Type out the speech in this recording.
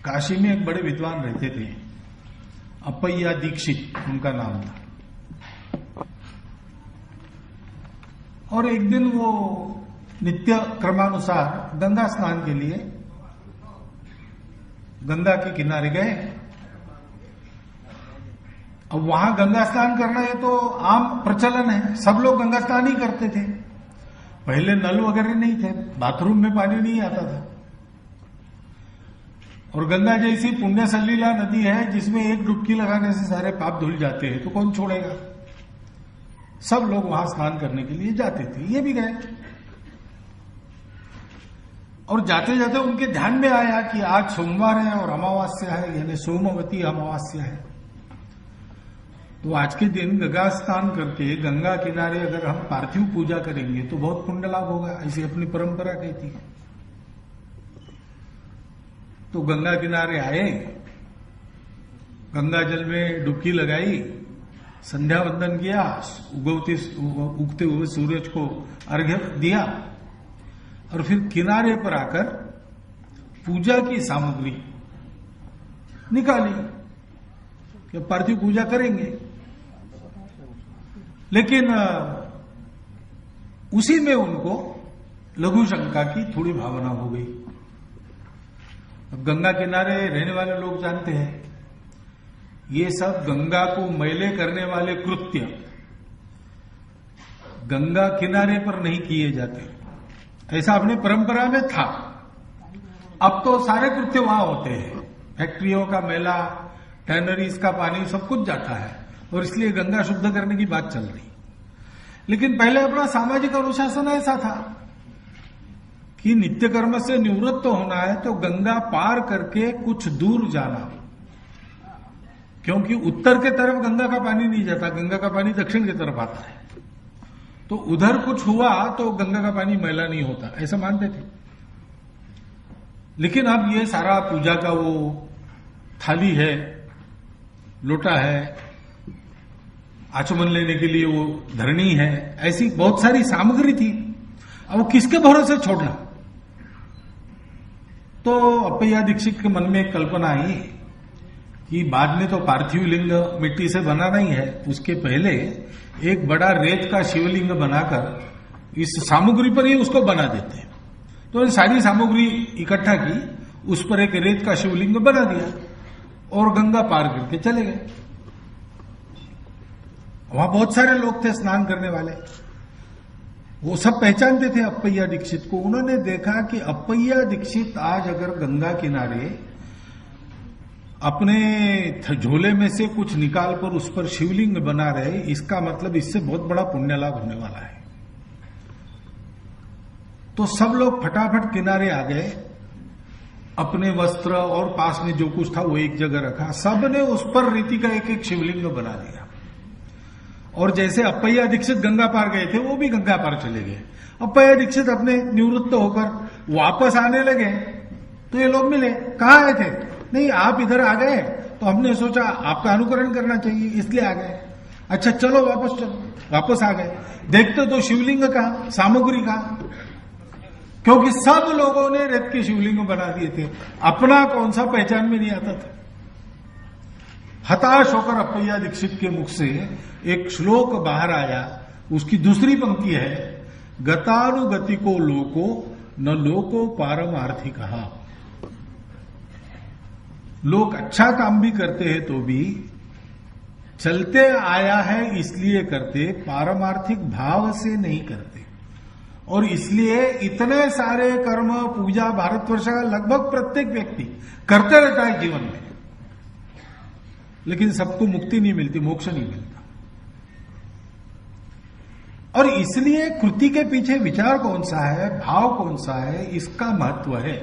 काशी में एक बड़े विद्वान रहते थे, अपैया दीक्षित उनका नाम था। और एक दिन वो नित्य क्रमानुसार गंगा स्नान के लिए गंगा के किनारे गए। अब वहां गंगा स्नान करना ये तो आम प्रचलन है, सब लोग गंगा स्नान ही करते थे। पहले नल वगैरह नहीं थे, बाथरूम में पानी नहीं आता था। और गंगा जैसी पुण्य सलीला नदी है जिसमें एक डुबकी लगाने से सारे पाप धुल जाते हैं, तो कौन छोड़ेगा। सब लोग वहां स्नान करने के लिए जाते थे, ये भी गए। और जाते जाते उनके ध्यान में आया कि आज सोमवार है और अमावस्या है, यानी सोमवती अमावस्या है। तो आज के दिन गंगा स्नान करके गंगा किनारे अगर हम पार्थिव पूजा करेंगे तो बहुत पुण्य लाभ होगा, ऐसी अपनी परंपरा कहती है। तो गंगा किनारे आए, गंगा जल में डुबकी लगाई, संध्या वंदन किया, उगते हुए सूरज को अर्घ्य दिया और फिर किनारे पर आकर पूजा की सामग्री निकाली कि पार्थिव पूजा करेंगे। लेकिन उसी में उनको लघु शंका की थोड़ी भावना हो गई। अब गंगा किनारे रहने वाले लोग जानते हैं ये सब गंगा को मैले करने वाले कृत्य गंगा किनारे पर नहीं किए जाते, ऐसा अपने परंपरा में था। अब तो सारे कृत्य वहां होते हैं, फैक्ट्रियों का मैला, टैनरीज का पानी सब कुछ जाता है और इसलिए गंगा शुद्ध करने की बात चल रही। लेकिन पहले अपना सामाजिक अनुशासन ऐसा था कि नित्य कर्म से निवृत्त होना है तो गंगा पार करके कुछ दूर जाना, क्योंकि उत्तर के तरफ गंगा का पानी नहीं जाता, गंगा का पानी दक्षिण की तरफ आता है। तो उधर कुछ हुआ तो गंगा का पानी मैला नहीं होता, ऐसा मानते थे। लेकिन अब ये सारा पूजा का वो थाली है, लोटा है, आचमन लेने के लिए वो धरनी है, ऐसी बहुत सारी सामग्री थी। अब वो किसके भरोसे छोड़ना। तो अपैया दीक्षित के मन में एक कल्पना आई कि बाद में तो पार्थिव लिंग मिट्टी से बना नहीं है, उसके पहले एक बड़ा रेत का शिवलिंग बनाकर इस सामग्री पर ही उसको बना देते हैं। तो सारी सामग्री इकट्ठा की, उस पर एक रेत का शिवलिंग बना दिया और गंगा पार करके चले गए। वहां बहुत सारे लोग थे स्नान करने वाले, वो सब पहचानते थे अपैया दीक्षित को। उन्होंने देखा कि अपैया दीक्षित आज अगर गंगा किनारे अपने झोले में से कुछ निकाल कर उस पर शिवलिंग बना रहे, इसका मतलब इससे बहुत बड़ा पुण्य लाभ होने वाला है। तो सब लोग फटाफट किनारे आ गए, अपने वस्त्र और पास में जो कुछ था वो एक जगह रखा, सबने उस पर रीति का एक एक शिवलिंग बना दिया। और जैसे अपैया दीक्षित गंगा पार गए थे वो भी गंगा पार चले गए। अपैया दीक्षित अपने निवृत्त होकर वापस आने लगे तो ये लोग मिले, कहाँ आए थे? नहीं, आप इधर आ गए तो हमने सोचा आपका अनुकरण करना चाहिए इसलिए आ गए। अच्छा चलो वापस चलो, वापस आ गए। देखते तो शिवलिंग का सामग्री का, क्योंकि सब लोगों ने रेत के शिवलिंग बना दिए थे, अपना कौन सा पहचान में नहीं आता था। हताश होकर अपैया दीक्षित के मुख से एक श्लोक बाहर आया, उसकी दूसरी पंक्ति है, गतानुगतिको लोको न लोको पारमार्थी कहा। लोग अच्छा काम भी करते हैं तो भी चलते आया है इसलिए करते, पारमार्थिक भाव से नहीं करते। और इसलिए इतने सारे कर्म पूजा भारतवर्ष का लगभग प्रत्येक व्यक्ति करते रहता है जीवन में, लेकिन सबको मुक्ति नहीं मिलती, मोक्ष नहीं मिलता। और इसलिए कृति के पीछे विचार कौन सा है, भाव कौन सा है, इसका महत्व है।